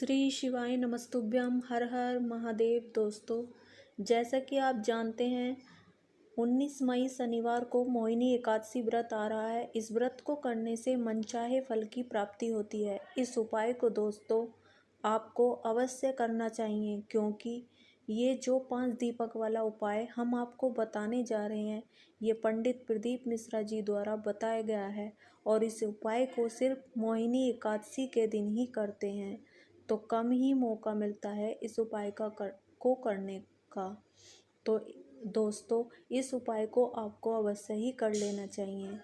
श्री शिवाय नमस्तुभ्यम। हर हर महादेव। दोस्तों, जैसा कि आप जानते हैं 19 मई शनिवार को मोहिनी एकादशी व्रत आ रहा है। इस व्रत को करने से मनचाहे फल की प्राप्ति होती है। इस उपाय को दोस्तों आपको अवश्य करना चाहिए, क्योंकि ये जो 5 दीपक वाला उपाय हम आपको बताने जा रहे हैं, ये पंडित प्रदीप मिश्रा जी द्वारा बताया गया है और इस उपाय को सिर्फ मोहिनी एकादशी के दिन ही करते हैं, तो कम ही मौका मिलता है इस उपाय को करने का। तो दोस्तों, इस उपाय को आपको अवश्य ही कर लेना चाहिए।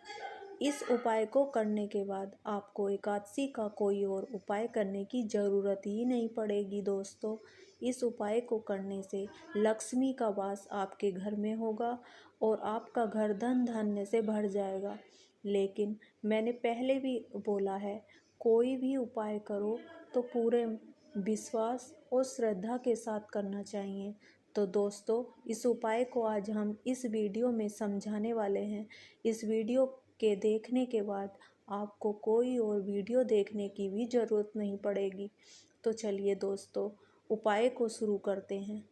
इस उपाय को करने के बाद आपको एकादशी का कोई और उपाय करने की ज़रूरत ही नहीं पड़ेगी। दोस्तों, इस उपाय को करने से लक्ष्मी का वास आपके घर में होगा और आपका घर धन धान्य से भर जाएगा। लेकिन मैंने पहले भी बोला है, कोई भी उपाय करो तो पूरे विश्वास और श्रद्धा के साथ करना चाहिए। तो दोस्तों, इस उपाय को आज हम इस वीडियो में समझाने वाले हैं। इस वीडियो के देखने के बाद आपको कोई और वीडियो देखने की भी ज़रूरत नहीं पड़ेगी। तो चलिए दोस्तों, उपाय को शुरू करते हैं।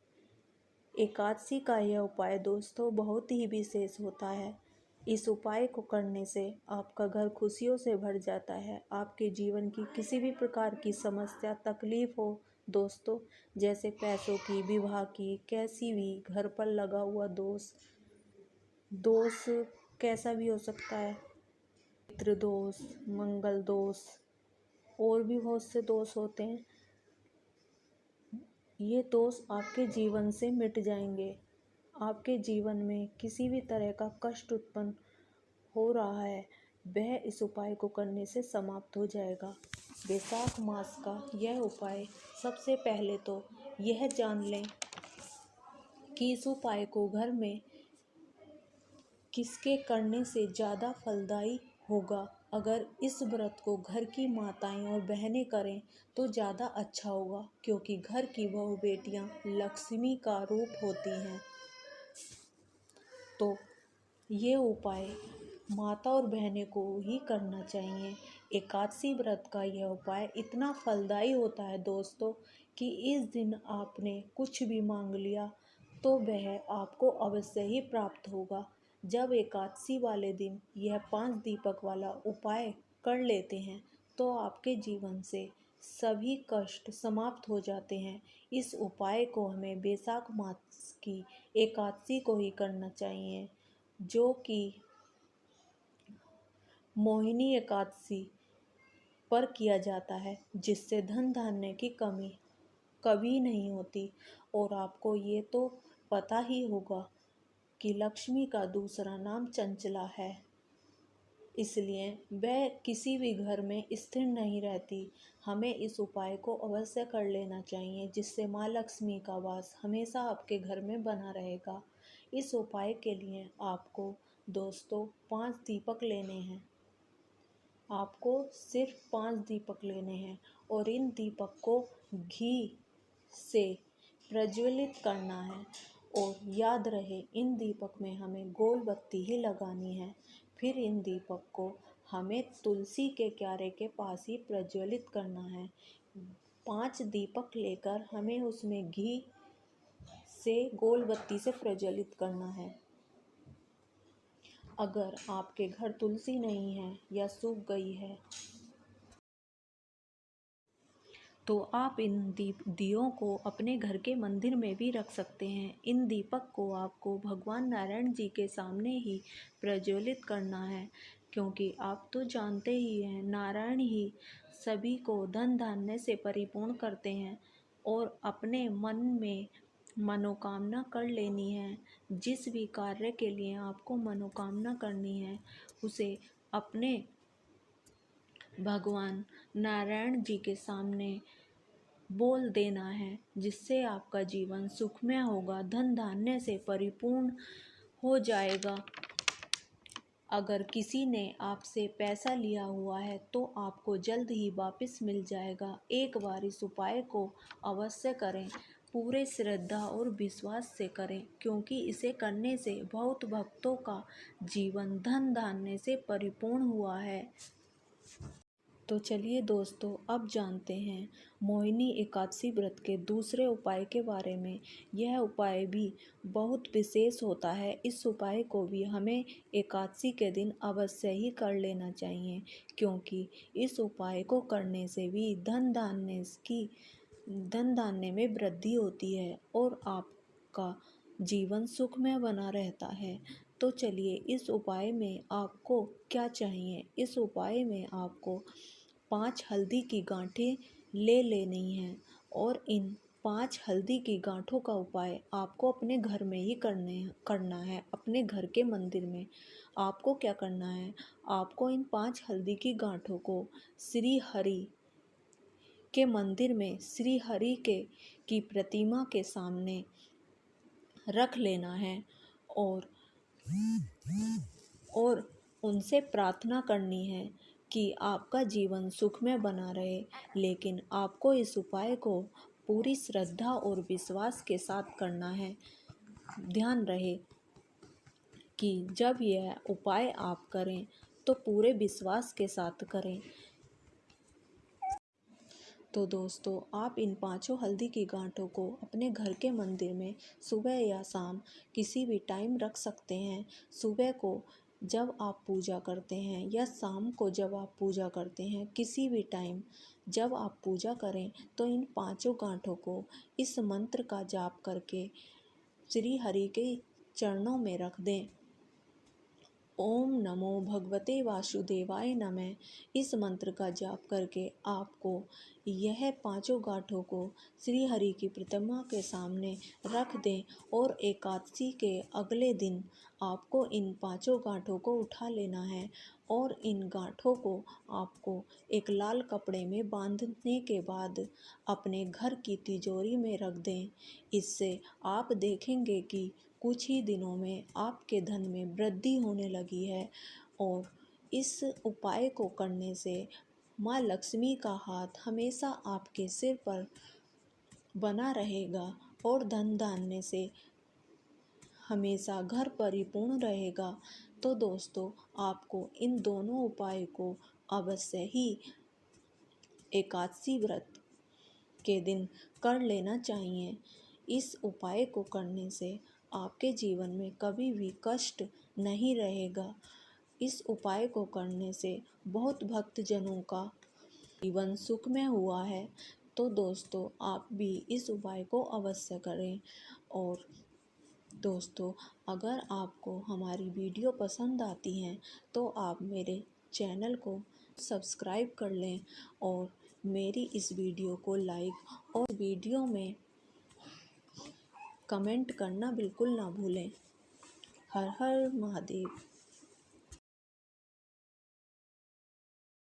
एकादशी का यह उपाय दोस्तों बहुत ही विशेष होता है। इस उपाय को करने से आपका घर खुशियों से भर जाता है। आपके जीवन की किसी भी प्रकार की समस्या, तकलीफ हो दोस्तों, जैसे पैसों की, विवाह की, कैसी भी घर पर लगा हुआ दोष कैसा भी हो सकता है, मित्र दोष, मंगल दोष, और भी बहुत से दोष होते हैं। ये दोष आपके जीवन से मिट जाएंगे। आपके जीवन में किसी भी तरह का कष्ट उत्पन्न हो रहा है, वह इस उपाय को करने से समाप्त हो जाएगा। वैशाख मास का यह उपाय, सबसे पहले तो यह जान लें कि इस उपाय को घर में किसके करने से ज़्यादा फलदायी होगा। अगर इस व्रत को घर की माताएं और बहनें करें तो ज़्यादा अच्छा होगा, क्योंकि घर की बहू बेटियां लक्ष्मी का रूप होती हैं। तो ये उपाय माता और बहनें को ही करना चाहिए। एकादशी व्रत का यह उपाय इतना फलदायी होता है दोस्तों कि इस दिन आपने कुछ भी मांग लिया तो वह आपको अवश्य ही प्राप्त होगा। जब एकादशी वाले दिन यह 5 दीपक वाला उपाय कर लेते हैं तो आपके जीवन से सभी कष्ट समाप्त हो जाते हैं। इस उपाय को हमें वैशाख मास की एकादशी को ही करना चाहिए, जो कि मोहिनी एकादशी पर किया जाता है, जिससे धन धान्य की कमी कभी नहीं होती। और आपको ये तो पता ही होगा कि लक्ष्मी का दूसरा नाम चंचला है, इसलिए वह किसी भी घर में स्थिर नहीं रहती। हमें इस उपाय को अवश्य कर लेना चाहिए, जिससे माँ लक्ष्मी का वास हमेशा आपके घर में बना रहेगा। इस उपाय के लिए आपको दोस्तों 5 दीपक लेने हैं। आपको सिर्फ 5 दीपक लेने हैं और इन दीपक को घी से प्रज्वलित करना है। और याद रहे, इन दीपक में हमें गोल बत्ती ही लगानी है। फिर इन दीपक को हमें तुलसी के क्यारे के पास ही प्रज्वलित करना है। 5 दीपक लेकर हमें उसमें घी से गोल बत्ती से प्रज्वलित करना है। अगर आपके घर तुलसी नहीं है या सूख गई है तो आप इन दियों को अपने घर के मंदिर में भी रख सकते हैं। इन दीपक को आपको भगवान नारायण जी के सामने ही प्रज्वलित करना है, क्योंकि आप तो जानते ही हैं, नारायण ही सभी को धन धान्य से परिपूर्ण करते हैं। और अपने मन में मनोकामना कर लेनी है। जिस भी कार्य के लिए आपको मनोकामना करनी है, उसे अपने भगवान नारायण जी के सामने बोल देना है, जिससे आपका जीवन सुखमय होगा, धन धान्य से परिपूर्ण हो जाएगा। अगर किसी ने आपसे पैसा लिया हुआ है तो आपको जल्द ही वापस मिल जाएगा। एक बार इस उपाय को अवश्य करें, पूरे श्रद्धा और विश्वास से करें, क्योंकि इसे करने से बहुत भक्तों का जीवन धन धान्य से परिपूर्ण हुआ है। तो चलिए दोस्तों, अब जानते हैं मोहिनी एकादशी व्रत के दूसरे उपाय के बारे में। यह उपाय भी बहुत विशेष होता है। इस उपाय को भी हमें एकादशी के दिन अवश्य ही कर लेना चाहिए, क्योंकि इस उपाय को करने से भी धन धान्य में वृद्धि होती है और आपका जीवन सुखमय बना रहता है। तो चलिए, इस उपाय में आपको क्या चाहिए। इस उपाय में आपको 5 हल्दी की गांठें ले लेनी हैं और इन 5 हल्दी की गांठों का उपाय आपको अपने घर में ही करना है। अपने घर के मंदिर में आपको क्या करना है, आपको इन 5 हल्दी की गांठों को श्री हरि के मंदिर में श्री हरि की प्रतिमा के सामने रख लेना है और उनसे प्रार्थना करनी है कि आपका जीवन सुखमय बना रहे। लेकिन आपको इस उपाय को पूरी श्रद्धा और विश्वास के साथ करना है। ध्यान रहे कि जब यह उपाय आप करें तो पूरे विश्वास के साथ करें। तो दोस्तों, आप इन 5 हल्दी की गांठों को अपने घर के मंदिर में सुबह या शाम किसी भी टाइम रख सकते हैं। सुबह को जब आप पूजा करते हैं या शाम को जब आप पूजा करते हैं, किसी भी टाइम जब आप पूजा करें तो इन 5 गांठों को इस मंत्र का जाप करके श्री हरि के चरणों में रख दें। ओम नमो भगवते वासुदेवाय नमः। इस मंत्र का जाप करके आपको यह 5 गांठों को श्री हरि की प्रतिमा के सामने रख दें और एकादशी के अगले दिन आपको इन 5 गांठों को उठा लेना है और इन गांठों को आपको एक लाल कपड़े में बांधने के बाद अपने घर की तिजोरी में रख दें। इससे आप देखेंगे कि कुछ ही दिनों में आपके धन में वृद्धि होने लगी है और इस उपाय को करने से माँ लक्ष्मी का हाथ हमेशा आपके सिर पर बना रहेगा और धन धान्य से हमेशा घर परिपूर्ण रहेगा। तो दोस्तों, आपको इन दोनों उपाय को अवश्य ही एकादशी व्रत के दिन कर लेना चाहिए। इस उपाय को करने से आपके जीवन में कभी भी कष्ट नहीं रहेगा। इस उपाय को करने से बहुत भक्तजनों का जीवन सुखमय हुआ है। तो दोस्तों, आप भी इस उपाय को अवश्य करें। और दोस्तों, अगर आपको हमारी वीडियो पसंद आती हैं तो आप मेरे चैनल को सब्सक्राइब कर लें और मेरी इस वीडियो को लाइक और वीडियो में कमेंट करना बिल्कुल ना भूलें। हर हर महादेव।